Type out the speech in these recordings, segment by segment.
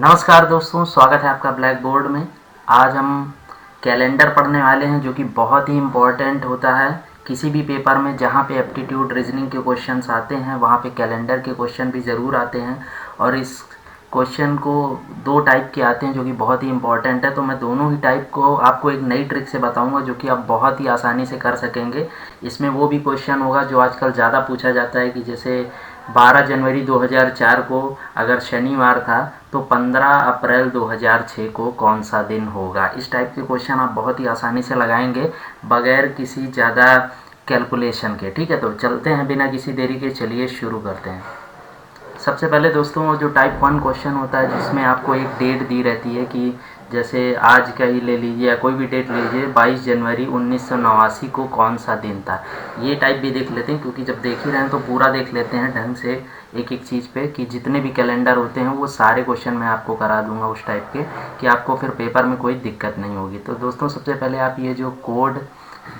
नमस्कार दोस्तों, स्वागत है आपका ब्लैक बोर्ड में। आज हम कैलेंडर पढ़ने वाले हैं जो कि बहुत ही इम्पोर्टेंट होता है किसी भी पेपर में। जहाँ पे एप्टीट्यूड रीजनिंग के क्वेश्चंस आते हैं वहाँ पे कैलेंडर के क्वेश्चन भी ज़रूर आते हैं। और इस क्वेश्चन को दो टाइप के आते हैं जो कि बहुत ही इम्पोर्टेंट है। तो मैं दोनों ही टाइप को आपको एक नई ट्रिक से बताऊंगा जो कि आप बहुत ही आसानी से कर सकेंगे। इसमें वो भी क्वेश्चन होगा जो आजकल ज़्यादा पूछा जाता है कि जैसे 12 जनवरी 2004 को अगर शनिवार था तो 15 अप्रैल 2006 को कौन सा दिन होगा। इस टाइप के क्वेश्चन आप बहुत ही आसानी से लगाएंगे बगैर किसी ज़्यादा कैलकुलेशन के। ठीक है, तो चलते हैं बिना किसी देरी के, चलिए शुरू करते हैं। सबसे पहले दोस्तों, जो टाइप 1 क्वेश्चन होता है जिसमें आपको एक डेट दी रहती है कि जैसे आज का ही ले लीजिए या कोई भी डेट लीजिए, 22 जनवरी 1989 को कौन सा दिन था। ये टाइप भी देख लेते हैं क्योंकि जब देख ही रहे हैं तो पूरा देख लेते हैं ढंग से एक एक चीज़ पे कि जितने भी कैलेंडर होते हैं वो सारे क्वेश्चन मैं आपको करा दूंगा उस टाइप के कि आपको फिर पेपर में कोई दिक्कत नहीं होगी। तो दोस्तों सबसे पहले आप ये जो कोड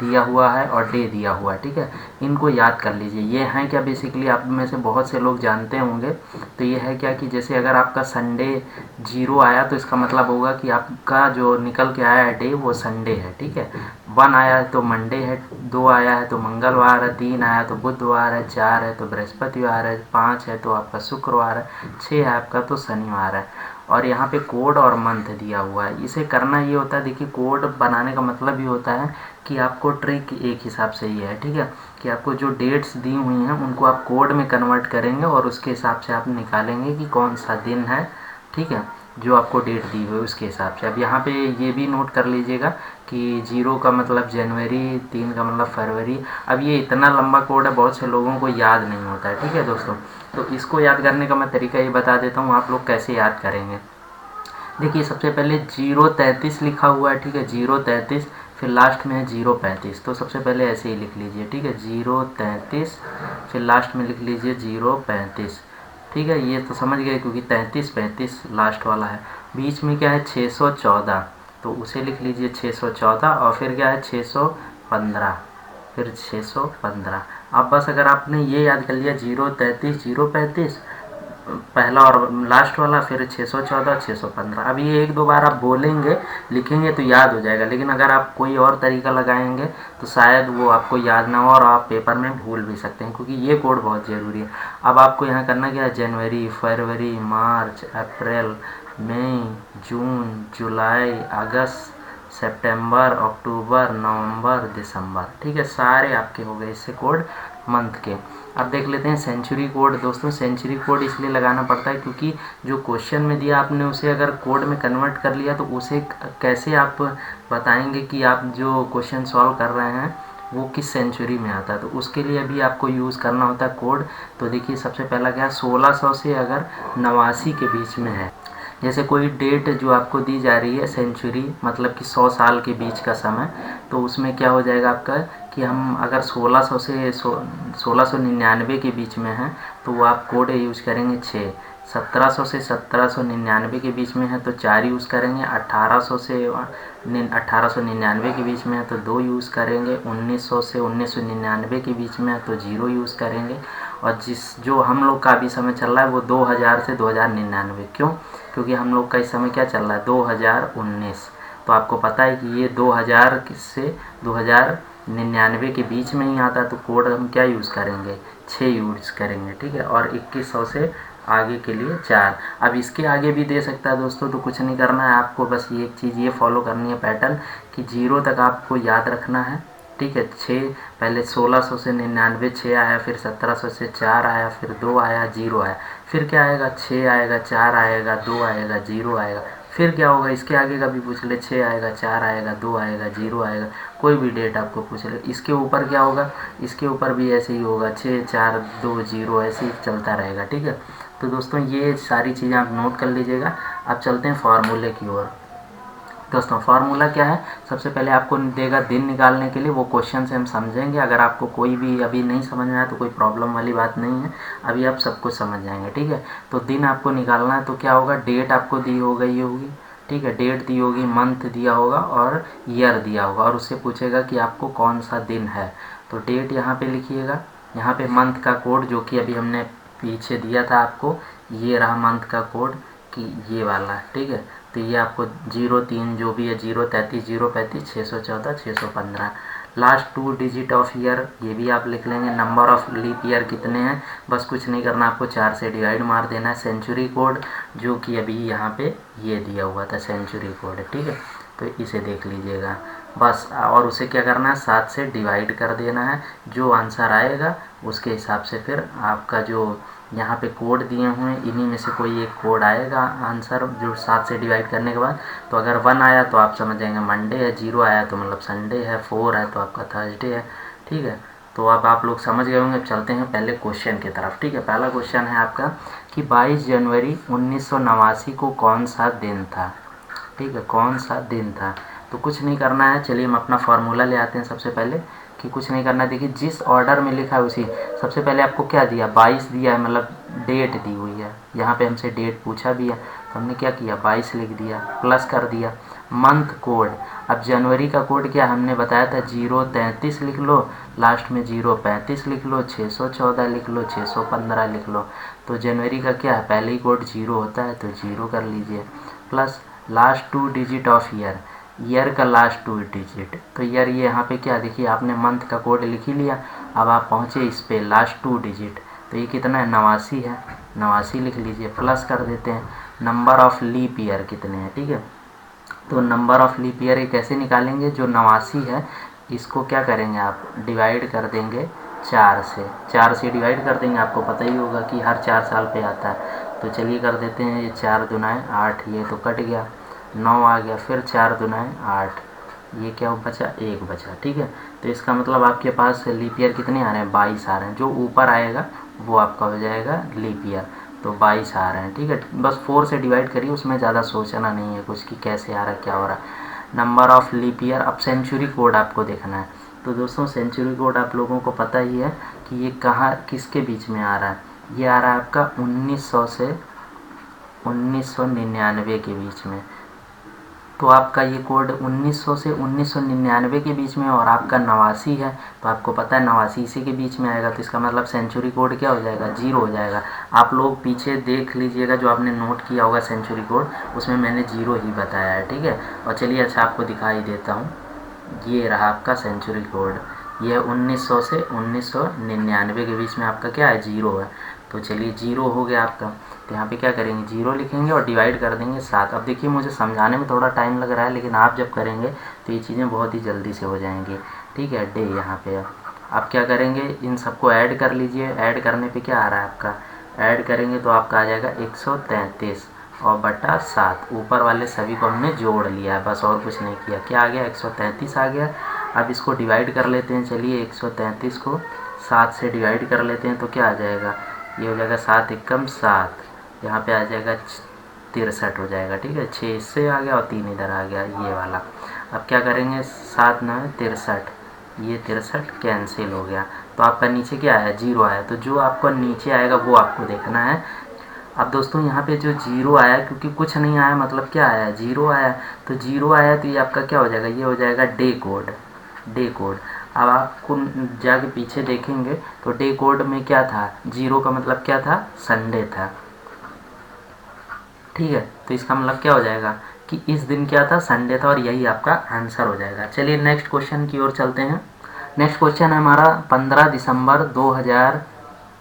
दिया हुआ है और डे दिया हुआ है, ठीक है, इनको याद कर लीजिए। ये हैं क्या, बेसिकली आप में से बहुत से लोग जानते होंगे। तो ये है क्या कि जैसे अगर आपका संडे 0 आया तो इसका मतलब होगा कि आपका जो निकल के आया है डे वो संडे है। ठीक है, 1 आया है तो मंडे है, 2 आया है तो मंगलवार है, 3 आया तो बुधवार है, 4 है तो बृहस्पतिवार है, 5 है तो आपका शुक्रवार है, 6 है आपका तो शनिवार है। और यहाँ पे कोड और मंथ दिया हुआ है। इसे करना ये होता है, देखिए कोड बनाने का मतलब ये होता है कि आपको ट्रिक एक हिसाब से ये है, ठीक है, कि आपको जो डेट्स दी हुई हैं उनको आप कोड में कन्वर्ट करेंगे और उसके हिसाब से आप निकालेंगे कि कौन सा दिन है। ठीक है, जो आपको डेट दी हुई है उसके हिसाब से। अब यहाँ पे ये भी नोट कर लीजिएगा कि 0 का मतलब जनवरी, 3 का मतलब फरवरी। अब ये इतना लंबा कोड है, बहुत से लोगों को याद नहीं होता है। ठीक है दोस्तों, तो इसको याद करने का मैं तरीका ये बता देता हूँ, आप लोग कैसे याद करेंगे। देखिए सबसे पहले 033 लिखा हुआ है, ठीक है, 033, फिर लास्ट में है 035। तो सबसे पहले ऐसे ही लिख लीजिए, ठीक है, 033, फिर लास्ट में लिख लीजिए 035। ठीक है, ये तो समझ गए क्योंकि 33 35 लास्ट वाला है। बीच में क्या है 614, तो उसे लिख लीजिए 614, और फिर क्या है 615, फिर 615। अब बस अगर आपने ये याद कर लिया 033 035 पहला और लास्ट वाला, फिर 614 615। अब ये एक दो बार आप बोलेंगे लिखेंगे तो याद हो जाएगा, लेकिन अगर आप कोई और तरीका लगाएंगे तो शायद वो आपको याद ना हो और आप पेपर में भूल भी सकते हैं, क्योंकि ये कोड बहुत ज़रूरी है। अब आपको यहाँ करना क्या है, जनवरी, फरवरी, मार्च, अप्रैल, मई, जून, जुलाई, अगस्त, सितंबर, अक्टूबर, नवंबर, दिसंबर। ठीक है, सारे आपके हो गए इससे कोड मंथ के। अब देख लेते हैं सेंचुरी कोड। दोस्तों सेंचुरी कोड इसलिए लगाना पड़ता है क्योंकि जो क्वेश्चन में दिया आपने उसे अगर कोड में कन्वर्ट कर लिया तो उसे कैसे आप बताएंगे कि आप जो क्वेश्चन सॉल्व कर रहे हैं वो किस सेंचुरी में आता है। तो उसके लिए भी आपको यूज़ करना होता है कोड। तो देखिए सबसे पहला क्या है, 1600 से अगर 89 के बीच में है, जैसे कोई डेट जो आपको दी जा रही है सेंचुरी मतलब कि 100 साल के बीच का समय, तो उसमें क्या हो जाएगा आपका कि हम अगर 1600 से 1699 के बीच में हैं तो वो आप कोड यूज़ करेंगे 6। 1700 से 1799 के बीच में है तो 4 यूज़ करेंगे। 1800 से 1899 के बीच में है तो 2 यूज़ करेंगे। 1900 से 1999 के बीच में है तो 0 यूज़ करेंगे। और जो हम लोग का अभी समय चल रहा है वो 2000 से 2099। क्यों? क्योंकि हम लोग का इस समय क्या चल रहा है 2019। तो आपको पता है कि ये 2000 से 2099 के बीच में ही आता है, तो कोड हम क्या यूज़ करेंगे 6 यूज़ करेंगे। ठीक है, और 2100 से आगे के लिए 4। अब इसके आगे भी दे सकता है दोस्तों, तो कुछ नहीं करना है आपको, बस ये एक चीज़ ये फॉलो करनी है पैटर्न कि 0 तक आपको याद रखना है। ठीक है, 6 पहले 1600 से 99 6 आया, फिर 1700 से 4 आया, फिर 2 आया, 0 आया, फिर क्या आएगा 6 आएगा, 4 आएगा, 2 आएगा, 0 आएगा, फिर क्या होगा इसके आगे का भी पूछ ले, 6 आएगा, 4 आएगा, 2 आएगा, 0 आएगा, कोई भी डेट आपको पूछ ले। इसके ऊपर क्या होगा, इसके ऊपर भी ऐसे ही होगा 6 4 2 0, ऐसे ही चलता रहेगा। ठीक है, तो दोस्तों ये सारी चीज़ें आप नोट कर लीजिएगा। अब चलते हैं फार्मूले की ओर। दोस्तों फार्मूला क्या है, सबसे पहले आपको देगा दिन निकालने के लिए, वो क्वेश्चन से हम समझेंगे। अगर आपको कोई भी अभी नहीं समझ में आया तो कोई प्रॉब्लम वाली बात नहीं है, अभी आप सब कुछ समझ जाएंगे। ठीक है, तो दिन आपको निकालना है तो क्या होगा, डेट आपको दी हो गई होगी। ठीक है, डेट दी होगी, मंथ दिया होगा और ईयर दिया होगा, और उससे पूछेगा कि आपको कौन सा दिन है। तो डेट यहाँ पे लिखिएगा, यहाँ पे मंथ का कोड जो कि अभी हमने पीछे दिया था आपको, ये रहा मंथ का कोड, कि ये वाला, ठीक है। तो ये आपको 03 जो भी है, 033 035 614 615, लास्ट 2 डिजिट ऑफ ईयर ये भी आप लिख लेंगे। नंबर ऑफ लीप ईयर कितने हैं, बस कुछ नहीं करना, आपको 4 से डिवाइड मार देना है। सेंचुरी कोड जो कि अभी यहाँ पे ये दिया हुआ था सेंचुरी कोड, ठीक है, तो इसे देख लीजिएगा बस। और उसे क्या करना है, 7 से डिवाइड कर देना है। जो आंसर आएगा उसके हिसाब से फिर आपका जो यहाँ पे कोड दिए हुए हैं इन्हीं में से कोई एक कोड आएगा आंसर, जो 7 से डिवाइड करने के बाद। तो अगर 1 आया तो आप समझ जाएंगे मंडे है, 0 आया तो मतलब संडे है, 4 है तो आपका थर्सडे है, ठीक है। तो अब आप लोग समझ गए होंगे। चलते हैं पहले क्वेश्चन की तरफ, ठीक है। पहला क्वेश्चन है आपका कि 22 जनवरी 1989 को कौन सा दिन था, ठीक है, कौन सा दिन था। तो कुछ नहीं करना है, चलिए हम अपना फार्मूला ले आते हैं सबसे पहले। कि कुछ नहीं करना है, देखिए जिस ऑर्डर में लिखा है उसी, सबसे पहले आपको क्या दिया, 22 दिया है, मतलब डेट दी हुई है, यहाँ पे हमसे डेट पूछा भी है तो हमने क्या किया 22 लिख दिया, प्लस कर दिया। मंथ कोड, अब जनवरी का कोड क्या हमने बताया था 033 लिख लो, लास्ट में 035 लिख लो, 614 लिख लो, 615 लिख लो। तो जनवरी का क्या है, पहले ही कोड 0 होता है तो 0 कर लीजिए, plus last 2 digit of year, year का लास्ट 2 डिजिट, तो ईयर ये यहाँ पे क्या, देखिए आपने मंथ का कोड लिख ही लिया। अब आप पहुँचे इस पे लास्ट 2 डिजिट, तो ये कितना है 89 है, 89 लिख लीजिए, प्लस कर देते हैं। नंबर ऑफ लीप ईयर कितने हैं, ठीक है। तो नंबर ऑफ लीप ईयर ये कैसे निकालेंगे, जो 89 है इसको क्या करेंगे आप डिवाइड कर देंगे 4 से, 4 से डिवाइड कर देंगे, आपको पता ही होगा कि हर 4 साल पे आता है। तो चलिए कर देते हैं, ये 4 दुनाए 8, ये तो कट गया, 9 आ गया, फिर 4 दुनाए 8, ये क्या बचा 1 बचा, ठीक है। तो इसका मतलब आपके पास लीप ईयर कितने आ रहे हैं 22 आ रहे हैं, जो ऊपर आएगा वो आपका हो जाएगा लीप ईयर, तो 22 आ रहे हैं, ठीक है। बस 4 से डिवाइड करिए, उसमें ज़्यादा सोचना नहीं है कुछ कि कैसे आ रहा है क्या हो रहा है। नंबर ऑफ लीप ईयर, अब सेंचुरी कोड आपको देखना है। तो दोस्तों सेंचुरी कोड आप लोगों को पता ही है कि ये कहाँ किसके बीच में आ रहा है, ये आ रहा है आपका 1900 से 1999 के बीच में। तो आपका ये कोड 1900 से 1999 के बीच में, और आपका 89 है तो आपको पता है 89 इसी के बीच में आएगा, तो इसका मतलब सेंचुरी कोड क्या हो जाएगा 0 हो जाएगा। आप लोग पीछे देख लीजिएगा, जो आपने नोट किया होगा सेंचुरी कोड उसमें मैंने 0 ही बताया है, ठीक है। और चलिए अच्छा आपको दिखाई देता हूँ, ये रहा आपका सेंचुरी कोड, ये 1900 से 1999 के बीच में आपका क्या है 0 है। तो चलिए 0 हो गया आपका, तो यहाँ पे क्या करेंगे 0 लिखेंगे और डिवाइड कर देंगे 7। अब देखिए मुझे समझाने में थोड़ा टाइम लग रहा है, लेकिन आप जब करेंगे तो ये चीज़ें बहुत ही जल्दी से हो जाएंगी, ठीक है। डे यहाँ पे आप क्या करेंगे, इन सबको ऐड कर लीजिए। ऐड करने पे क्या आ रहा है आपका, ऐड करेंगे तो आपका आ जाएगा 133 और बटा 7, ऊपर वाले सभी को हमने जोड़ लिया है, बस और कुछ नहीं किया। क्या आ गया 133 आ गया। अब इसको डिवाइड कर लेते हैं, चलिए 133 को 7 से डिवाइड कर लेते हैं तो क्या आ जाएगा, ये हो जाएगा 7 एकम 7, यहाँ पे आ जाएगा 63 हो जाएगा, ठीक है। 6 इससे आ गया और 3 इधर आ गया ये वाला। अब क्या करेंगे 7 9 63, ये 63 कैंसिल हो गया, तो आपका नीचे क्या आया 0 आया, तो जो आपका नीचे आएगा वो आपको देखना है। अब दोस्तों यहाँ पे जो 0 आया, क्योंकि कुछ नहीं आया मतलब क्या आया 0 आया, तो 0 आया तो ये आपका क्या हो जाएगा, ये हो जाएगा डे कोड, डे कोड। अब आपको जाके पीछे देखेंगे तो डे कोड में क्या था, 0 का मतलब क्या था संडे था, ठीक है। तो इसका मतलब क्या हो जाएगा कि इस दिन क्या था संडे था, और यही आपका आंसर हो जाएगा। चलिए नेक्स्ट क्वेश्चन की ओर चलते हैं। नेक्स्ट क्वेश्चन है हमारा 15 दिसंबर 2000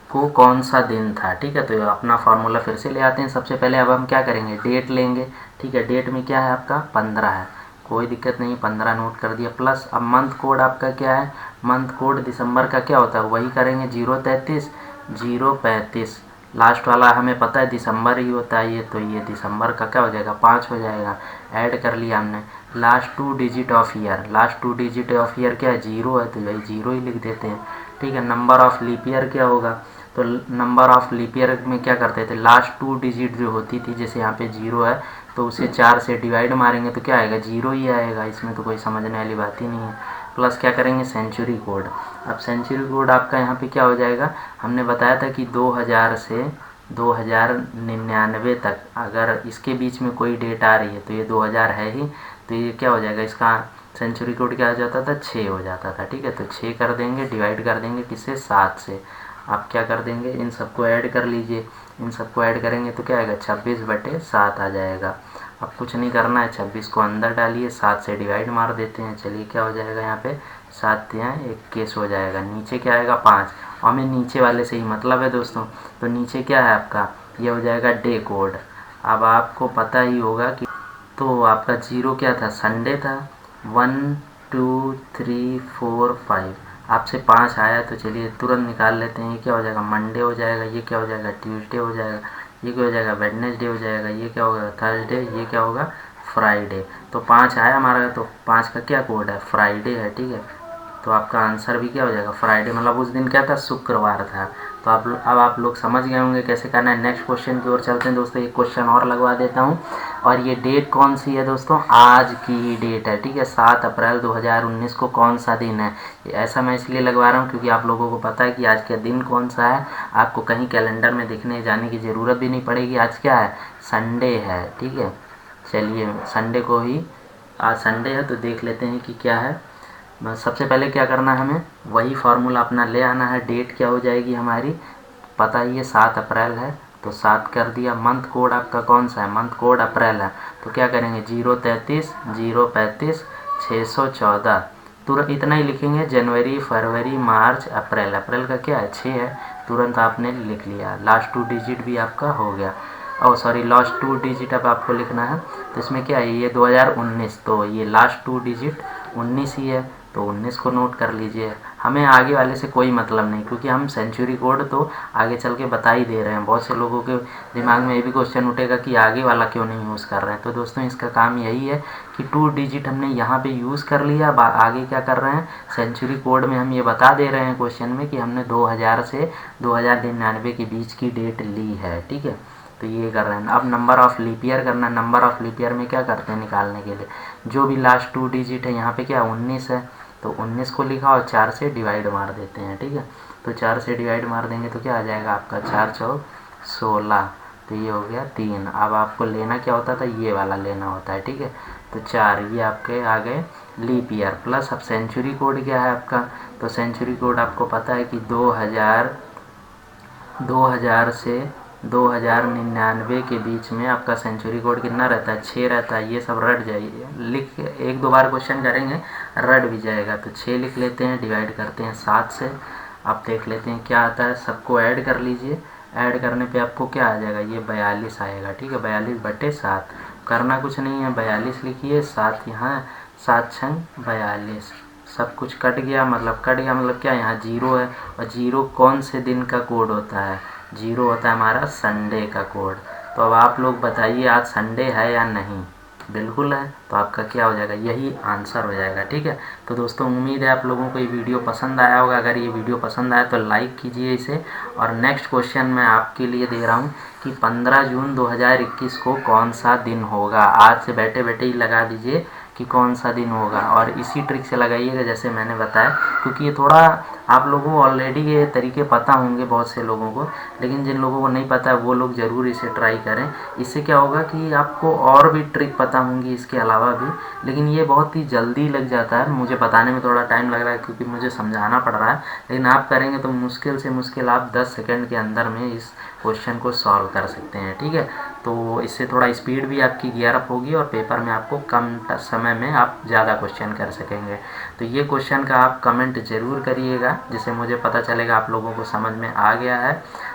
को कौन सा दिन था, ठीक है। तो अपना फार्मूला फिर से ले आते हैं। सबसे पहले अब हम क्या करेंगे डेट लेंगे, ठीक है। डेट में क्या है आपका 15 है, कोई दिक्कत नहीं, 15 नोट कर दिया, प्लस अब मंथ कोड आपका क्या है, मंथ कोड दिसंबर का क्या होता है वही करेंगे 033 035, लास्ट वाला हमें पता है दिसंबर ही होता है ये, तो ये दिसंबर का क्या हो जाएगा 5 हो जाएगा। ऐड कर लिया हमने। Last 2 digit of year, last 2 digit of year क्या है 0 है, तो यही 0 ही लिख देते हैं, ठीक है। नंबर ऑफ लीप ईयर क्या होगा, तो नंबर ऑफ लीप ईयर में क्या करते थे लास्ट 2 डिजिट जो होती थी, जैसे यहाँ पे 0 है तो उसे 4 से डिवाइड मारेंगे तो क्या आएगा 0 ही आएगा, इसमें तो कोई समझने वाली बात ही नहीं है। प्लस क्या करेंगे सेंचुरी कोड। अब सेंचुरी कोड आपका यहाँ पे क्या हो जाएगा, हमने बताया था कि 2000 से 2099 तक अगर इसके बीच में कोई डेट आ रही है तो ये 2000 है ही, तो ये क्या हो जाएगा इसका सेंचुरी कोड क्या हो जाता था 6 हो जाता था, ठीक है। तो 6 कर देंगे, डिवाइड कर देंगे किससे 7 से। आप क्या कर देंगे, इन सबको ऐड कर लीजिए। इन सबको ऐड करेंगे तो क्या आएगा, 26/7 आ जाएगा। अब कुछ नहीं करना है, 26 को अंदर डालिए, 7 से डिवाइड मार देते हैं। चलिए क्या हो जाएगा यहाँ पे, 7 या 21 हो जाएगा। नीचे क्या आएगा, 5। और हमें नीचे वाले से ही मतलब है दोस्तों, तो नीचे क्या है आपका, ये हो जाएगा डे कोड। अब आपको पता ही होगा कि तो आपका जीरो क्या था, संडे था। 1 2 3 4 5, आपसे 5 आया तो चलिए तुरंत निकाल लेते हैं। ये क्या हो जाएगा, मंडे हो जाएगा। ये क्या हो जाएगा, ट्यूसडे हो जाएगा। ये क्या हो जाएगा, वेडनेसडे हो जाएगा। ये क्या होगा, थर्सडे। ये क्या होगा, फ्राइडे। तो 5 आया हमारा, तो 5 का क्या कोड है, फ्राइडे है, ठीक है। तो आपका आंसर भी क्या हो जाएगा, फ्राइडे, मतलब उस दिन क्या था, शुक्रवार था। तो अब आप लोग समझ गए होंगे कैसे करना है। नेक्स्ट क्वेश्चन की ओर चलते हैं दोस्तों। एक क्वेश्चन और लगवा देता हूँ, और ये डेट कौन सी है दोस्तों, आज की ही डेट है, ठीक है। 7 अप्रैल 2019 को कौन सा दिन है, ऐसा मैं इसलिए लगवा रहा हूँ क्योंकि आप लोगों को पता है कि आज का दिन कौन सा है। आपको कहीं कैलेंडर में देखने जाने की ज़रूरत भी नहीं पड़ेगी। आज क्या है, संडे है, ठीक है। चलिए संडे को ही, आज संडे है तो देख लेते हैं कि क्या है। बस सबसे पहले क्या करना है, हमें वही फार्मूला अपना ले आना है। डेट क्या हो जाएगी हमारी, पता ही है 7 अप्रैल है, तो 7 कर दिया। मंथ कोड आपका कौन सा है, मंथ कोड अप्रैल है, तो क्या करेंगे, 033 035 614, तुरंत इतना ही लिखेंगे। जनवरी फरवरी मार्च अप्रैल, अप्रैल का क्या है, 6 है, तुरंत आपने लिख लिया। लास्ट 2 डिजिट भी आपका हो गया। ओ सॉरी, लास्ट 2 डिजिट अब आपको लिखना है। तो इसमें क्या है, ये 2019, तो ये लास्ट 2 डिजिट 19 ही है, तो 19 को नोट कर लीजिए। हमें आगे वाले से कोई मतलब नहीं, क्योंकि हम सेंचुरी कोड तो आगे चल के बता ही दे रहे हैं। बहुत से लोगों के दिमाग में ये भी क्वेश्चन उठेगा कि आगे वाला क्यों नहीं यूज़ कर रहे हैं। तो दोस्तों इसका काम यही है कि 2 डिजिट हमने यहाँ पे यूज़ कर लिया। अब आगे क्या कर रहे हैं, सेंचुरी कोड में हम ये बता दे रहे हैं क्वेश्चन में कि हमने 2000 से 2099 के बीच की डेट ली है, ठीक है। तो ये कर रहे हैं। अब नंबर ऑफ लीप ईयर करना है। नंबर ऑफ लीप ईयर में क्या करते हैं निकालने के लिए, जो भी लास्ट 2 डिजिट है, यहाँ पे क्या 19 है, तो 19 को लिखा और 4 से डिवाइड मार देते हैं, ठीक है। तो 4 से डिवाइड मार देंगे तो क्या आ जाएगा आपका, 4 चौक 16, तो ये हो गया 3। अब आपको लेना क्या होता था, ये वाला लेना होता है, ठीक है। तो 4 ये आपके आ गए लीप ईयर प्लस। अब सेंचुरी कोड क्या है आपका, तो सेंचुरी कोड आपको पता है कि 2000 से 2099 के बीच में आपका सेंचुरी कोड कितना रहता है, 6 रहता है। ये सब रट जाइए, लिख 1-2 बार क्वेश्चन करेंगे रट भी जाएगा। तो 6 लिख लेते हैं, डिवाइड करते हैं 7 से। अब देख लेते हैं क्या आता है, सबको ऐड कर लीजिए। ऐड करने पे आपको क्या आ जाएगा, ये 42 आएगा, ठीक है। 42/7, करना कुछ नहीं है, 42 लिखिए, 7 यहाँ, 7 छंग 42, सब कुछ कट गया। मतलब कट गया मतलब क्या, यहाँ 0 है, और 0 कौन से दिन का कोड होता है, 0 होता है हमारा संडे का कोड। तो अब आप लोग बताइए आज संडे है या नहीं, बिल्कुल है, तो आपका क्या हो जाएगा, यही आंसर हो जाएगा, ठीक है। तो दोस्तों उम्मीद है आप लोगों को ये वीडियो पसंद आया होगा। अगर ये वीडियो पसंद आया तो लाइक कीजिए इसे। और नेक्स्ट क्वेश्चन मैं आपके लिए दे रहा हूँ कि 15 जून 2021 को कौन सा दिन होगा। आज से बैठे बैठे ही लगा दीजिए कि कौन सा दिन होगा, और इसी ट्रिक से लगाइएगा जैसे मैंने बताया, क्योंकि ये थोड़ा आप लोगों को ऑलरेडी ये तरीके पता होंगे बहुत से लोगों को, लेकिन जिन लोगों को नहीं पता है वो लोग ज़रूर इसे ट्राई करें। इससे क्या होगा कि आपको और भी ट्रिक पता होंगी इसके अलावा भी, लेकिन ये बहुत ही जल्दी लग जाता है। मुझे बताने में थोड़ा टाइम लग रहा है क्योंकि मुझे समझाना पड़ रहा है, लेकिन आप करेंगे तो मुश्किल से मुश्किल आप 10 सेकंड के अंदर में इस क्वेश्चन को सॉल्व कर सकते हैं, ठीक है। तो इससे थोड़ा स्पीड भी आपकी गियर अप होगी, और पेपर में आपको कम समय में आप ज़्यादा क्वेश्चन कर सकेंगे। तो ये क्वेश्चन का आप कमेंट ज़रूर करिएगा, जिससे मुझे पता चलेगा आप लोगों को समझ में आ गया है।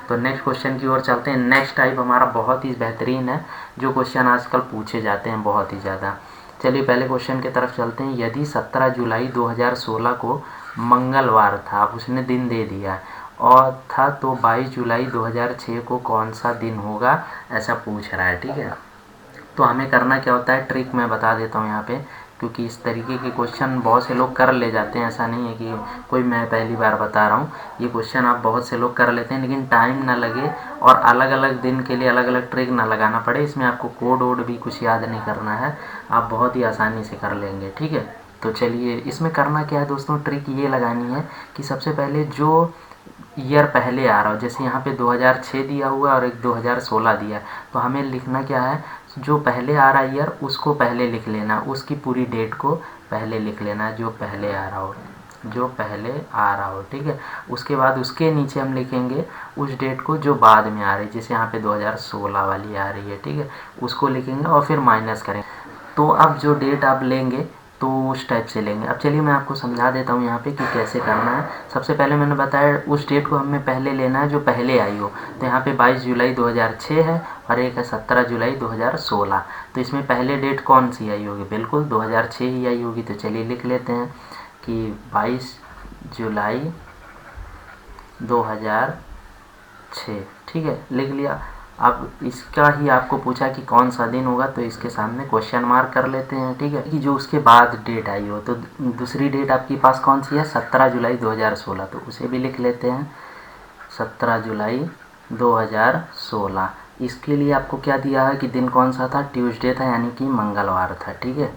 तो नेक्स्ट क्वेश्चन की ओर चलते हैं। नेक्स्ट टाइप हमारा बहुत ही बेहतरीन है, जो क्वेश्चन आजकल पूछे जाते हैं बहुत ही ज़्यादा। चलिए पहले क्वेश्चन की तरफ चलते हैं। यदि 17 जुलाई 2016 को मंगलवार था, अब उसने दिन दे दिया और था, तो 22 जुलाई 2006 को कौन सा दिन होगा, ऐसा पूछ रहा है, ठीक है। तो हमें करना क्या होता है, ट्रिक मैं बता देता हूँ यहाँ पे, क्योंकि इस तरीके के क्वेश्चन बहुत से लोग कर ले जाते हैं। ऐसा नहीं है कि कोई मैं पहली बार बता रहा हूँ, ये क्वेश्चन आप बहुत से लोग कर लेते हैं, लेकिन टाइम ना लगे और अलग अलग दिन के लिए अलग अलग ट्रिक ना लगाना पड़े। इसमें आपको कोड वोड भी कुछ याद नहीं करना है, आप बहुत ही आसानी से कर लेंगे, ठीक है। तो चलिए इसमें करना क्या है दोस्तों, ट्रिक ये लगानी है कि सबसे पहले जो ईयर पहले आ रहा हो, जैसे यहाँ पे 2006 दिया हुआ है और एक 2016 दिया है, तो हमें लिखना क्या है, जो पहले आ रहा है ईयर उसको पहले लिख लेना, उसकी पूरी डेट को पहले लिख लेना जो पहले आ रहा हो। जो पहले आ रहा हो, ठीक है। उसके बाद उसके नीचे हम लिखेंगे उस डेट को जो बाद में आ रही है, जैसे यहाँ पे 2016 वाली आ रही है, ठीक है, उसको लिखेंगे और फिर माइनस करेंगे। तो अब जो डेट आप लेंगे तो उस टाइप से लेंगे। अब चलिए मैं आपको समझा देता हूँ यहाँ पे कि कैसे करना है। सबसे पहले मैंने बताया उस डेट को हमें पहले लेना है जो पहले आई हो। तो यहाँ पे 22 जुलाई 2006 है और एक है 17 जुलाई 2016। तो इसमें पहले डेट कौन सी आई होगी? बिल्कुल 2006 ही आई होगी। तो चलिए लिख लेते हैं कि 22 जुलाई 2006, ठीक है, लिख लिया। अब इसका ही आपको पूछा कि कौन सा दिन होगा, तो इसके सामने क्वेश्चन मार्क कर लेते हैं, ठीक है, कि जो उसके बाद डेट आई हो। तो दूसरी डेट आपके पास कौन सी है? 17 जुलाई 2016, तो उसे भी लिख लेते हैं 17 जुलाई 2016। इसके लिए आपको क्या दिया है कि दिन कौन सा था? ट्यूसडे था, यानी कि मंगलवार था, ठीक है।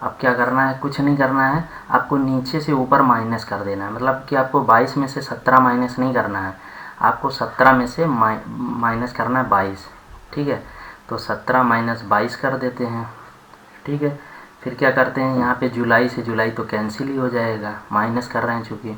अब क्या करना है? कुछ नहीं करना है, आपको नीचे से ऊपर माइनस कर देना है। मतलब कि आपको 22 में से 17 माइनस नहीं करना है, आपको 17 में से माइनस करना है 22, ठीक है। तो 17 माइनस 22 कर देते हैं, ठीक है। फिर क्या करते हैं, यहाँ पे जुलाई से जुलाई तो कैंसिल ही हो जाएगा, माइनस कर रहे हैं चूँकि,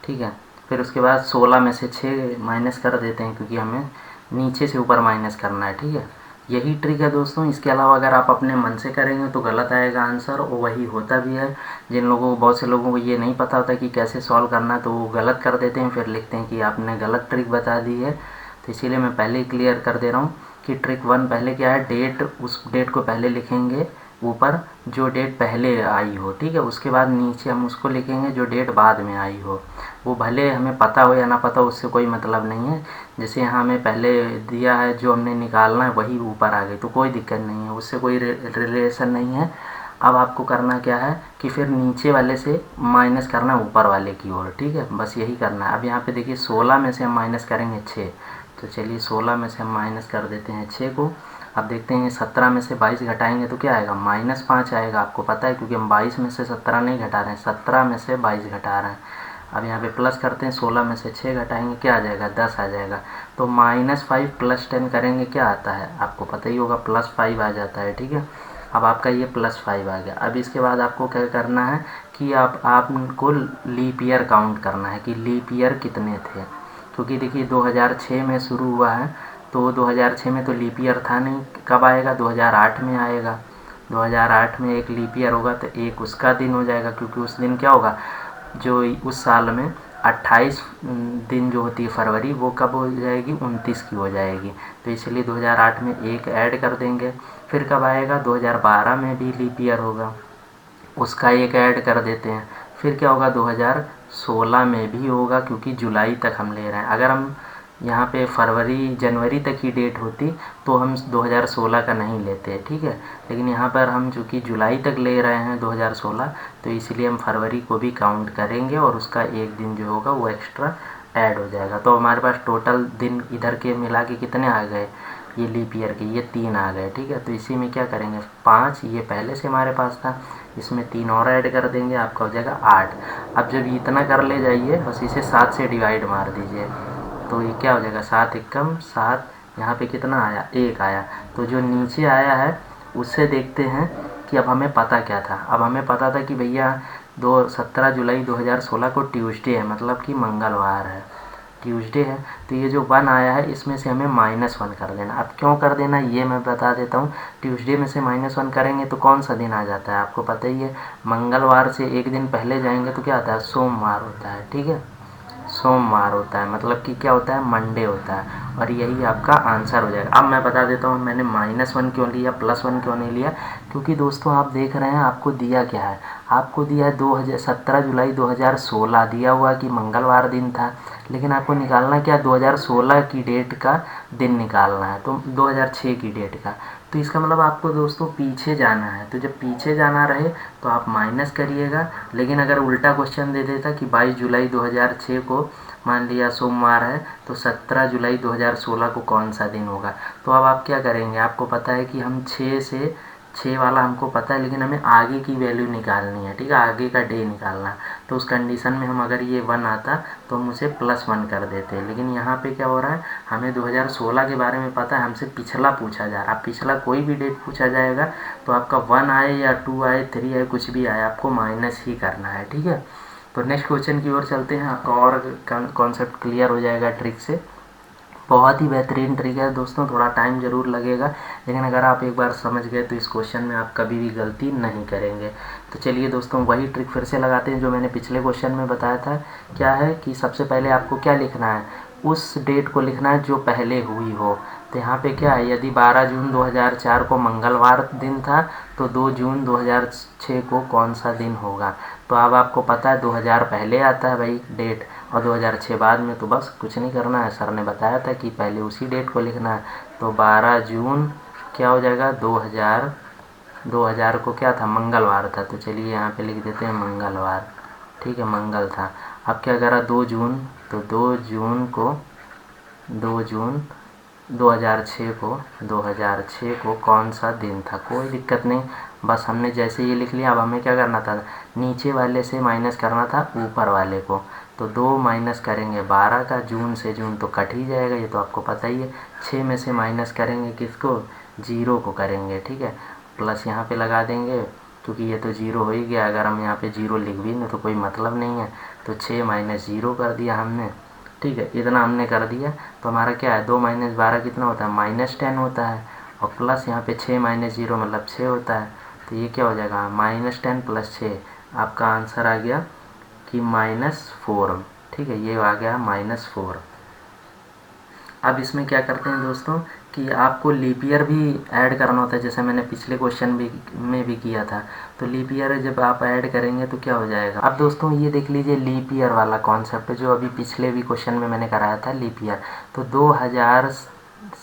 ठीक है। फिर उसके बाद 16 में से 6 माइनस कर देते हैं क्योंकि हमें नीचे से ऊपर माइनस करना है, ठीक है। यही ट्रिक है दोस्तों। इसके अलावा अगर आप अपने मन से करेंगे तो गलत आएगा आंसर, और वही होता भी है। जिन लोगों को, बहुत से लोगों को ये नहीं पता होता कि कैसे सॉल्व करना है, तो वो गलत कर देते हैं, फिर लिखते हैं कि आपने गलत ट्रिक बता दी है। तो इसीलिए मैं पहले ही क्लियर कर दे रहा हूँ कि ट्रिक 1 पहले क्या है, डेट, उस डेट को पहले लिखेंगे ऊपर जो डेट पहले आई हो, ठीक है। उसके बाद नीचे हम उसको लिखेंगे जो डेट बाद में आई हो। वो भले हमें पता हो या ना पता हो, उससे कोई मतलब नहीं है। जैसे यहाँ हमें पहले दिया है, जो हमने निकालना है वही ऊपर आ गई तो कोई दिक्कत नहीं है, उससे कोई रिलेशन नहीं है। अब आपको करना क्या है कि फिर नीचे वाले से माइनस करना है ऊपर वाले की ओर, ठीक है, बस यही करना है। अब यहाँ पे देखिए 16 में से हम माइनस करेंगे 6, तो चलिए 16 में से हम माइनस कर देते हैं 6 को। अब देखते हैं 17 में से 22 घटाएंगे तो क्या आएगा? -5 आएगा। आपको पता है क्योंकि हम 22 में से 17 नहीं घटा रहे हैं, 17 में से 22 घटा रहे हैं। अब यहाँ पे प्लस करते हैं, 16 में से 6 घटाएंगे क्या आ जाएगा? 10 आ जाएगा। तो -5 + 10 करेंगे क्या आता है? आपको पता ही होगा, +5 आ जाता है, ठीक है। अब आपका ये +5 आ गया। अब इसके बाद आपको क्या करना है कि आपको लीप ईयर काउंट करना है कि लीप ईयर कितने थे। क्योंकि देखिए 2006 में शुरू हुआ है, तो 2006 में तो लीप ईयर था नहीं। कब आएगा? 2008 में आएगा। 2008 में एक लीप ईयर होगा तो एक उसका दिन हो जाएगा, क्योंकि उस दिन क्या होगा, जो उस साल में 28 दिन जो होती है फरवरी, वो कब हो जाएगी? 29 की हो जाएगी। तो इसलिए 2008 में एक ऐड कर देंगे। फिर कब आएगा? 2012 में भी लीप ईयर होगा, उसका एक ऐड कर देते हैं। फिर क्या होगा? 2016 में भी होगा, क्योंकि जुलाई तक हम ले रहे हैं। अगर हम यहाँ पे फरवरी जनवरी तक की डेट होती तो हम 2016 का नहीं लेते, ठीक है। लेकिन यहाँ पर हम चूँकि जुलाई तक ले रहे हैं 2016, तो इसलिए हम फरवरी को भी काउंट करेंगे और उसका एक दिन जो होगा वो एक्स्ट्रा ऐड हो जाएगा। तो हमारे पास टोटल दिन इधर के मिला के कितने आ गए? ये लीप ईयर के ये 3 आ गए, ठीक है। तो इसी में क्या करेंगे, 5 ये पहले से हमारे पास था, इसमें 3 और ऐड कर देंगे, आपका हो जाएगा 8। अब जब इतना कर ले जाइए, बस इसे 7 से डिवाइड मार दीजिए, तो ये क्या हो जाएगा? 7 एकम 7, यहाँ पे कितना आया? 1 आया। तो जो नीचे आया है उससे देखते हैं कि अब हमें पता क्या था। अब हमें पता था कि भैया 17 जुलाई 2016 को ट्यूसडे है, मतलब कि मंगलवार है, ट्यूसडे है। तो ये जो 1 आया है इसमें से हमें -1 कर देना। अब क्यों कर देना ये मैं बता देता हूँ। ट्यूसडे में से -1 करेंगे तो कौन सा दिन आ जाता है? आपको पता ही है, मंगलवार से एक दिन पहले जाएंगे तो क्या आता है? सोमवार होता है, ठीक है, सोमवार होता है, मतलब कि क्या होता है? मंडे होता है। और यही आपका आंसर हो जाएगा। अब मैं बता देता हूँ मैंने -1 क्यों लिया, +1 क्यों नहीं लिया। क्योंकि दोस्तों आप देख रहे हैं आपको दिया क्या है, आपको दिया है 17 जुलाई 2016 दिया हुआ कि मंगलवार दिन था, लेकिन आपको निकालना क्या? 2016 की डेट का दिन निकालना है, तो 2006 की डेट का। तो इसका मतलब आपको दोस्तों पीछे जाना है। तो जब पीछे जाना रहे तो आप माइनस करिएगा। लेकिन अगर उल्टा क्वेश्चन दे देता कि 22 जुलाई 2006 को मान लिया सोमवार है, तो 17 जुलाई 2016 को कौन सा दिन होगा? तो अब आप क्या करेंगे, आपको पता है कि हम 6 वाला हमको पता है, लेकिन हमें आगे की वैल्यू निकालनी है, ठीक है, आगे का डे निकालना है। तो उस कंडीशन में हम, अगर ये 1 आता तो हम उसे +1 कर देते हैं। लेकिन यहाँ पे क्या हो रहा है, हमें 2016 के बारे में पता है, हमसे पिछला पूछा जा रहा है। पिछला कोई भी डेट पूछा जाएगा तो आपका 1 आए या 2 आए 3 आए कुछ भी आए, आपको माइनस ही करना है, ठीक है। तो नेक्स्ट क्वेश्चन की ओर चलते हैं, आपका और कॉन्सेप्ट क्लियर हो जाएगा ट्रिक से। बहुत ही बेहतरीन ट्रिक है दोस्तों, थोड़ा टाइम ज़रूर लगेगा, लेकिन अगर आप एक बार समझ गए तो इस क्वेश्चन में आप कभी भी गलती नहीं करेंगे। तो चलिए दोस्तों, वही ट्रिक फिर से लगाते हैं जो मैंने पिछले क्वेश्चन में बताया था। क्या है कि सबसे पहले आपको क्या लिखना है, उस डेट को लिखना है जो पहले हुई हो। तो यहाँ पे क्या है, यदि 12 जून 2004 को मंगलवार दिन था तो 2 जून 2006 को कौन सा दिन होगा। तो अब आपको पता है 2000 पहले आता है भाई डेट, और 2006 बाद में, तो बस कुछ नहीं करना है। सर ने बताया था कि पहले उसी डेट को लिखना है। तो 12 जून क्या हो जाएगा, 2000 को क्या था, मंगलवार था, तो चलिए यहाँ पे लिख देते हैं मंगलवार। ठीक है, मंगल था। अब क्या करा, 2 जून, तो 2 जून 2006 को कौन सा दिन था। कोई दिक्कत नहीं, बस हमने जैसे ये लिख लिया। अब हमें क्या करना था, नीचे वाले से माइनस करना था ऊपर वाले को। तो 2 माइनस करेंगे 12 का, जून से जून तो कट ही जाएगा, ये तो आपको पता ही है। 6 में से माइनस करेंगे किसको, 0 को करेंगे। ठीक है, प्लस यहाँ पे लगा देंगे, क्योंकि ये तो 0 हो ही गया। अगर हम यहाँ पे 0 लिख भी नहीं तो कोई मतलब नहीं है, तो 6 माइनस 0 कर दिया हमने। ठीक है, इतना हमने कर दिया। तो हमारा क्या है, 2 माइनस 12 कितना होता है, -10 होता है, और प्लस यहाँ पे 6 माइनस 0 मतलब 6 होता है। तो ये क्या हो जाएगा, -10 + 6, आपका आंसर आ गया कि -4। ठीक है, ये आ गया -4। अब इसमें क्या करते हैं दोस्तों कि आपको लीप ईयर भी ऐड करना होता है, जैसे मैंने पिछले क्वेश्चन में भी किया था। तो लीप ईयर जब आप ऐड करेंगे तो क्या हो जाएगा। अब दोस्तों ये देख लीजिए लीप ईयर वाला कॉन्सेप्ट जो अभी पिछले भी क्वेश्चन में मैंने कराया था लीप ईयर। तो 2000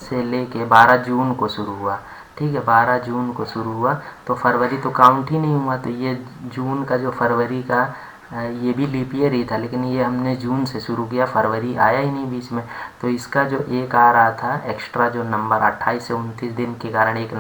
से लेके 12 जून को शुरू हुआ। ठीक है, 12 जून को शुरू हुआ तो फरवरी तो काउंट ही नहीं हुआ। तो ये जून का जो फरवरी का ये भी लीप ईयर ही था, लेकिन ये हमने जून से शुरू किया, फरवरी आया ही नहीं बीच में। तो इसका जो एक आ रहा था एक्स्ट्रा जो नंबर 28 से 29 दिन के कारण एक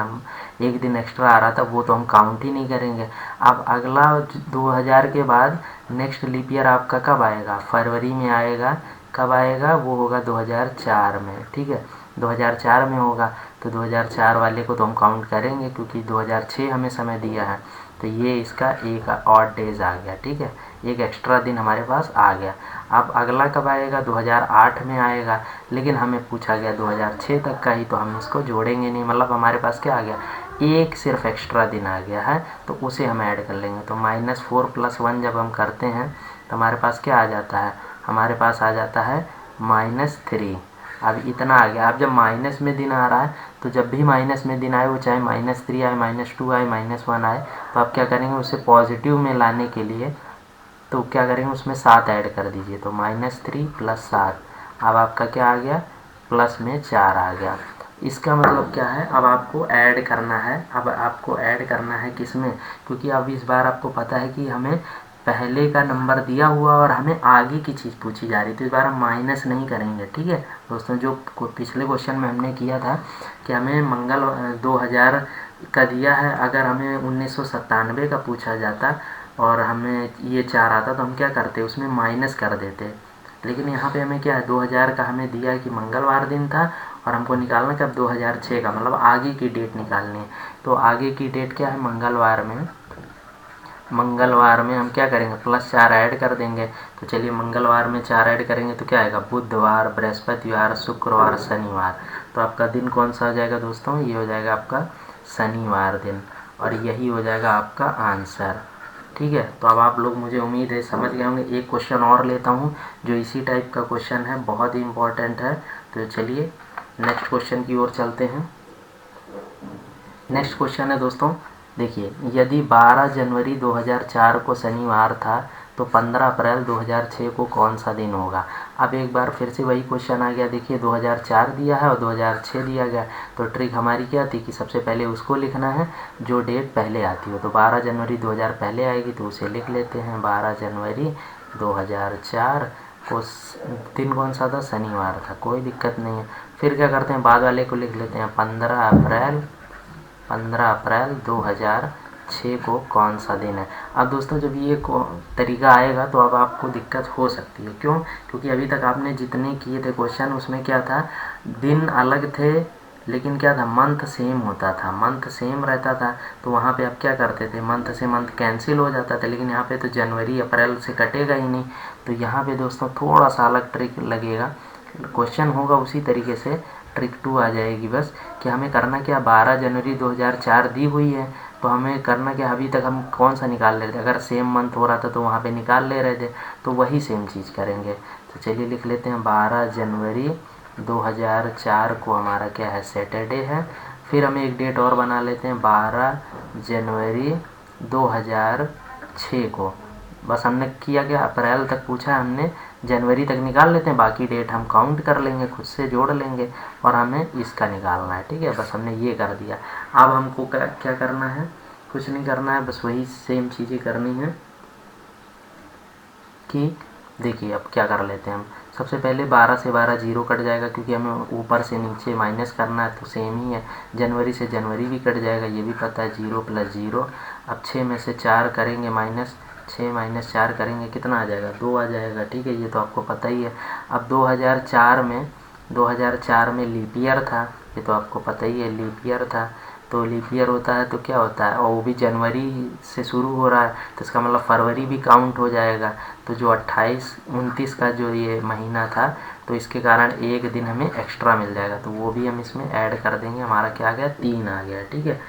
दिन एक्स्ट्रा आ रहा था, वो तो हम काउंट ही नहीं करेंगे। अब अगला 2000 के बाद नेक्स्ट लीप ईयर आपका कब आएगा, फरवरी में आएगा। कब आएगा, वो होगा 2004 में। ठीक है, 2004 में होगा। तो 2004 वाले को तो हम काउंट करेंगे, क्योंकि 2006 हमें समय दिया है। तो ये इसका एक ऑड डेज आ गया। ठीक है, एक एक्स्ट्रा दिन हमारे पास आ गया। अब अगला कब आएगा, 2008 में आएगा, लेकिन हमें पूछा गया 2006 तक का ही, तो हम इसको जोड़ेंगे नहीं। मतलब हमारे पास क्या आ गया, एक सिर्फ एक्स्ट्रा दिन आ गया है, तो उसे हम ऐड कर लेंगे। तो -4 + 1 जब हम करते हैं तो हमारे पास क्या आ जाता है, हमारे पास आ जाता है -3। अब इतना आ गया। अब जब माइनस में दिन आ रहा है, तो जब भी माइनस में दिन आए, वो चाहे -3 आए, -2 आए, -1 आए, तो आप क्या करेंगे, उसे पॉजिटिव में लाने के लिए तो क्या करेंगे, उसमें 7 ऐड कर दीजिए। तो -3 + 7, अब आपका क्या आ गया, प्लस में 4 आ गया। इसका मतलब क्या है, अब आपको ऐड करना है। अब आपको ऐड करना है किस में, क्योंकि अब इस बार आपको पता है कि हमें पहले का नंबर दिया हुआ और हमें आगे की चीज़ पूछी जा रही, तो इस बार हम माइनस नहीं करेंगे। ठीक है दोस्तों, जो पिछले क्वेश्चन में हमने किया था कि हमें 2000 का दिया है, अगर हमें 1997 का पूछा जाता और हमें ये 4 आता तो हम क्या करते, उसमें माइनस कर देते। लेकिन यहाँ पे हमें क्या है, 2000 का हमें दिया है कि मंगलवार दिन था, और हमको निकालना कब, 2006 का, मतलब आगे की डेट निकालनी है। तो आगे की डेट क्या है, मंगलवार में हम क्या करेंगे, +4 ऐड कर देंगे। तो चलिए मंगलवार में 4 ऐड करेंगे तो क्या आएगा, बुधवार, बृहस्पतिवार, शुक्रवार, शनिवार। तो आपका दिन कौन सा हो जाएगा दोस्तों, ये हो जाएगा आपका शनिवार दिन, और यही हो जाएगा आपका आंसर। ठीक है, तो अब आप लोग, मुझे उम्मीद है समझ गए होंगे। एक क्वेश्चन और लेता हूँ जो इसी टाइप का क्वेश्चन है, बहुत ही इम्पोर्टेंट है। तो चलिए नेक्स्ट क्वेश्चन की ओर चलते हैं। नेक्स्ट क्वेश्चन है दोस्तों, देखिए, यदि 12 जनवरी 2004 को शनिवार था तो 15 अप्रैल 2006 को कौन सा दिन होगा। अब एक बार फिर से वही क्वेश्चन आ गया। देखिए 2004 दिया है और 2006 दिया गया, तो ट्रिक हमारी क्या थी कि सबसे पहले उसको लिखना है जो डेट पहले आती हो। तो 12 जनवरी 2000 पहले आएगी तो उसे लिख लेते हैं, 12 जनवरी 2004 को दिन कौन सा था, शनिवार था, कोई दिक्कत नहीं है। फिर क्या करते हैं, बाद वाले को लिख लेते हैं, 15 अप्रैल 2006 को कौन सा दिन है। अब दोस्तों जब ये तरीका आएगा तो अब आपको दिक्कत हो सकती है। क्यों, क्योंकि अभी तक आपने जितने किए थे क्वेश्चन उसमें क्या था, दिन अलग थे लेकिन क्या था, मंथ सेम होता था, मंथ सेम रहता था, तो वहाँ पे आप क्या करते थे, मंथ से मंथ कैंसिल हो जाता था। लेकिन यहाँ पे तो जनवरी अप्रैल से कटेगा ही नहीं, तो यहाँ पे दोस्तों थोड़ा सा अलग ट्रिक लगेगा, क्वेश्चन होगा उसी तरीके से, ट्रिक 2 आ जाएगी बस, कि हमें करना क्या, 12 जनवरी 2004 दी हुई है, तो हमें करना क्या, अभी तक हम कौन सा निकाल रहे थे, अगर सेम मंथ हो रहा था तो वहाँ पे निकाल ले रहे थे, तो वही सेम चीज़ करेंगे। तो चलिए लिख लेते हैं 12 जनवरी 2004 को हमारा क्या है, सैटरडे है। फिर हम एक डेट और बना लेते हैं 12 जनवरी 2006 को। बस हमने किया क्या, अप्रैल तक पूछा है हमने, जनवरी तक निकाल लेते हैं, बाकी डेट हम काउंट कर लेंगे, खुद से जोड़ लेंगे, और हमें इसका निकालना है। ठीक है, बस हमने ये कर दिया। अब हमको क्या करना है, कुछ नहीं करना है, बस वही सेम चीज़ें करनी है। कि देखिए अब क्या कर लेते हैं हम, सबसे पहले 12 से 12 जीरो कट जाएगा, क्योंकि हमें ऊपर से नीचे माइनस करना है, तो सेम ही है। जनवरी से जनवरी भी कट जाएगा, ये भी पता है, 0 + 0। अब 6 में से 4 करेंगे माइनस, 6 - 4 करेंगे, कितना आ जाएगा, 2 आ जाएगा। ठीक है, ये तो आपको पता ही है। अब 2004 में लीप ईयर था, ये तो आपको पता ही है, लीप ईयर था। तो लीप ईयर होता है तो क्या होता है, और वो भी जनवरी से शुरू हो रहा है, तो इसका मतलब फरवरी भी काउंट हो जाएगा। तो जो 28-29 का जो ये महीना था, तो इसके कारण एक दिन हमें एक्स्ट्रा मिल जाएगा, तो वो भी हम इसमें ऐड कर देंगे। हमारा क्या आ गया, 3 आ गया। ठीक है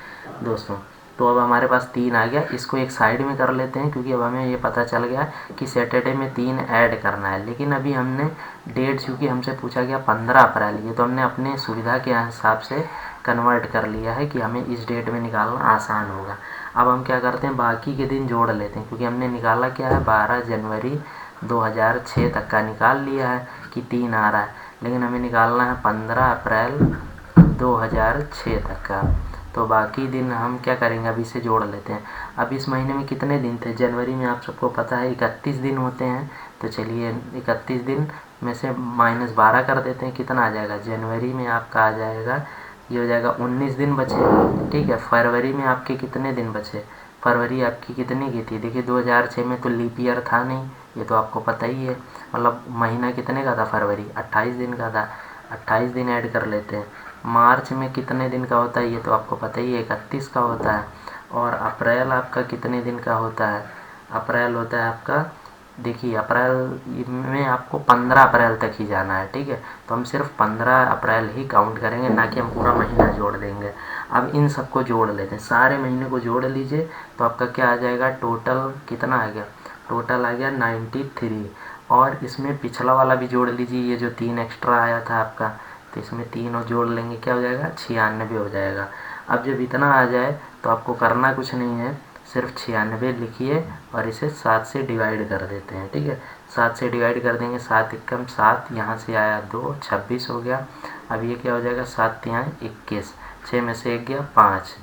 दोस्तों, तो अब हमारे पास 3 आ गया, इसको एक साइड में कर लेते हैं, क्योंकि अब हमें ये पता चल गया कि सैटरडे में 3 ऐड करना है। लेकिन अभी हमने डेट, चूँकि हमसे पूछा गया 15 अप्रैल, ये तो हमने अपने सुविधा के हिसाब से कन्वर्ट कर लिया है कि हमें इस डेट में निकालना आसान होगा। अब हम क्या करते हैं, बाकी के दिन जोड़ लेते हैं, क्योंकि हमने निकाला क्या है, 12 जनवरी 2006 तक का निकाल लिया है कि 3 आ रहा है, लेकिन हमें निकालना है 15 अप्रैल 2006 तक का। तो बाकी दिन हम क्या करेंगे, अभी से जोड़ लेते हैं। अब इस महीने में कितने दिन थे, जनवरी में आप सबको पता है 31 दिन होते हैं, तो चलिए 31 दिन में से -12 कर देते हैं, कितना आ जाएगा, जनवरी में आपका आ जाएगा, ये हो जाएगा 19 दिन बचे। ठीक है, फरवरी में आपके कितने दिन बचे, फरवरी आपकी कितनी की थी, देखिए 2006 में तो लीप ईयर था नहीं, ये तो आपको पता ही है, मतलब महीना कितने का था, फरवरी 28 दिन का था, 28 दिन ऐड कर लेते हैं। मार्च में कितने दिन का होता है, ये तो आपको पता ही है, 31 का होता है। और अप्रैल आपका कितने दिन का होता है, अप्रैल होता है आपका, देखिए अप्रैल में आपको 15 अप्रैल तक ही जाना है। ठीक है, तो हम सिर्फ 15 अप्रैल ही काउंट करेंगे, ना कि हम पूरा महीना जोड़ देंगे। अब इन सबको जोड़ लेते हैं, सारे महीने को जोड़ लीजिए, तो आपका क्या आ जाएगा, टोटल कितना आ गया, टोटल आ गया 93। और इसमें पिछला वाला भी जोड़ लीजिए, ये जो 3 एक्स्ट्रा आया था आपका, तो इसमें 3 और जोड़ लेंगे, क्या हो जाएगा, 96 हो जाएगा। अब जब इतना आ जाए तो आपको करना कुछ नहीं है, सिर्फ 96 लिखिए और इसे 7 से डिवाइड कर देते हैं। ठीक है, 7 से डिवाइड कर देंगे, 7 एकम 7, यहाँ से आया 2, 26 हो गया। अब ये क्या हो जाएगा, 7 यहाँ 21, 6 में से 1 गया 5,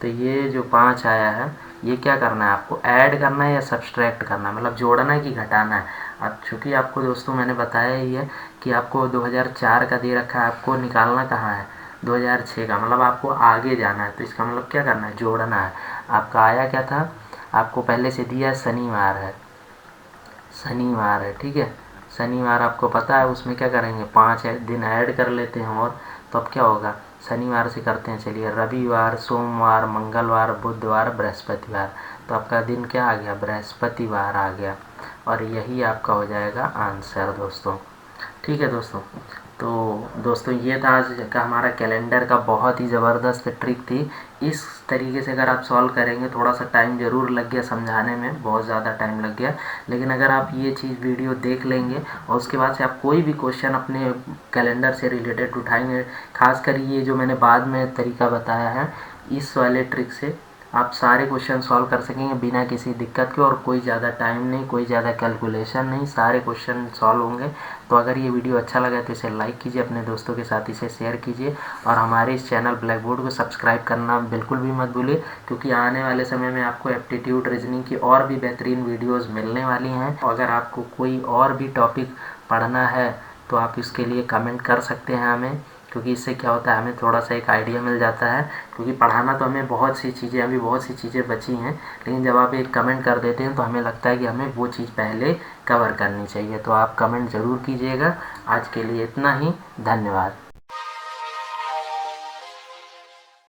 तो ये जो 5 आया है, ये क्या करना है आपको, ऐड करना है या सब्सट्रैक्ट करना है, मतलब जोड़ना है कि घटाना है। अब चूँकि आपको दोस्तों मैंने बताया ही है कि आपको 2004 का दे रखा है, आपको निकालना कहाँ है, 2006 का, मतलब आपको आगे जाना है, तो इसका मतलब क्या करना है, जोड़ना है। आपका आया क्या था, आपको पहले से दिया शनिवार है, शनिवार है। ठीक है, शनिवार आपको पता है, उसमें क्या करेंगे, 5 दिन ऐड कर लेते हैं, और तो अब क्या होगा, शनिवार से करते हैं, चलिए रविवार, सोमवार, मंगलवार, बुधवार, बृहस्पतिवार, तो आपका दिन क्या आ गया, बृहस्पतिवार आ गया, और यही आपका हो जाएगा आंसर दोस्तों। ठीक है दोस्तों, तो दोस्तों ये था आज का हमारा कैलेंडर का बहुत ही ज़बरदस्त ट्रिक थी। इस तरीके से अगर आप सॉल्व करेंगे, थोड़ा सा टाइम ज़रूर लग गया समझाने में, बहुत ज़्यादा टाइम लग गया, लेकिन अगर आप ये चीज़ वीडियो देख लेंगे और उसके बाद से आप कोई भी क्वेश्चन अपने कैलेंडर से रिलेटेड उठाएंगे, खासकर ये जो मैंने बाद में तरीका बताया है, इस वाले ट्रिक से आप सारे क्वेश्चन सॉल्व कर सकेंगे बिना किसी दिक्कत के, और कोई ज़्यादा टाइम नहीं, कोई ज़्यादा कैलकुलेशन नहीं, सारे क्वेश्चन सॉल्व होंगे। तो अगर ये वीडियो अच्छा लगा तो इसे लाइक कीजिए, अपने दोस्तों के साथ इसे शेयर कीजिए, और हमारे इस चैनल ब्लैक बोर्ड को सब्सक्राइब करना बिल्कुल भी मत भूलिए, क्योंकि आने वाले समय में आपको एप्टीट्यूड रीजनिंग की और भी बेहतरीन वीडियोज़ मिलने वाली हैं। अगर आपको कोई और भी टॉपिक पढ़ना है तो आप इसके लिए कमेंट कर सकते हैं हमें, क्योंकि इससे क्या होता है, हमें थोड़ा सा एक आइडिया मिल जाता है, क्योंकि पढ़ाना तो हमें बहुत सी चीज़ें, अभी बहुत सी चीज़ें बची हैं, लेकिन जब आप एक कमेंट कर देते हैं तो हमें लगता है कि हमें वो चीज़ पहले कवर करनी चाहिए। तो आप कमेंट ज़रूर कीजिएगा। आज के लिए इतना ही, धन्यवाद।